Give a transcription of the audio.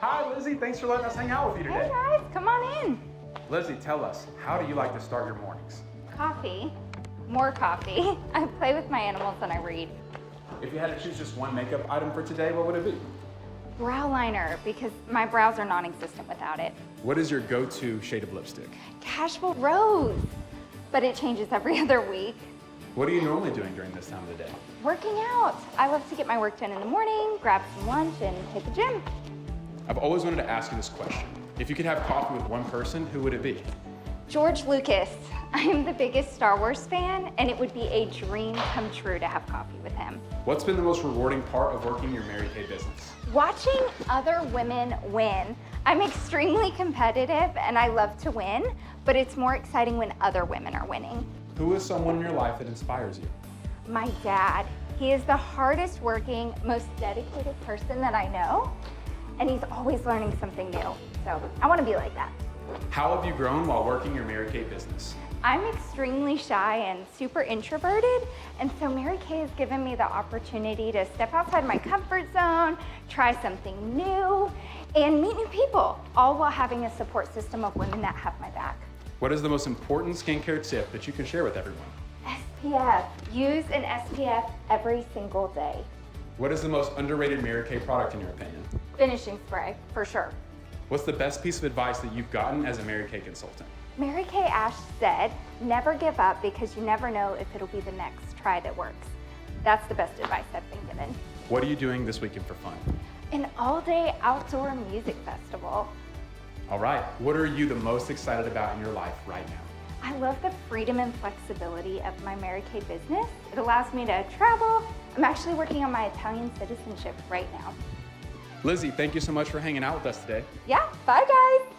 Hi, Lizzie. Thanks for letting us hang out with you today. Hey guys, come on in. Lizzie, tell us, how do you like to start your mornings? Coffee. More coffee. I play with my animals and I read. If you had to choose just one makeup item for today, what would it be? Brow liner, because my brows are non-existent without it. What is your go-to shade of lipstick? Casual rose, but it changes every other week. What are you normally doing during this time of the day? Working out. I love to get my work done in the morning, grab some lunch, and hit the gym. I've always wanted to ask you this question. If you could have coffee with one person, who would it be? George Lucas. I am the biggest Star Wars fan, and it would be a dream come true to have coffee with him. What's been the most rewarding part of working your Mary Kay business? Watching other women win. I'm extremely competitive and I love to win, but it's more exciting when other women are winning. Who is someone in your life that inspires you? My dad. He is the hardest working, most dedicated person that I know, and he's always learning something new. So I want to be like that. How have you grown while working your Mary Kay business? I'm extremely shy and super introverted, and so Mary Kay has given me the opportunity to step outside my comfort zone, try something new, and meet new people, all while having a support system of women that have my back. What is the most important skincare tip that you can share with everyone? SPF. Use an SPF every single day. What is the most underrated Mary Kay product in your opinion? Finishing spray, for sure. What's the best piece of advice that you've gotten as a Mary Kay consultant? Mary Kay Ash said, never give up because you never know if it'll be the next try that works. That's the best advice I've been given. What are you doing this weekend for fun? An all-day outdoor music festival. All right, what are you the most excited about in your life right now? I love the freedom and flexibility of my Mary Kay business. It allows me to travel. I'm actually working on my Italian citizenship right now. Lizzie, thank you so much for hanging out with us today. Yeah, bye guys.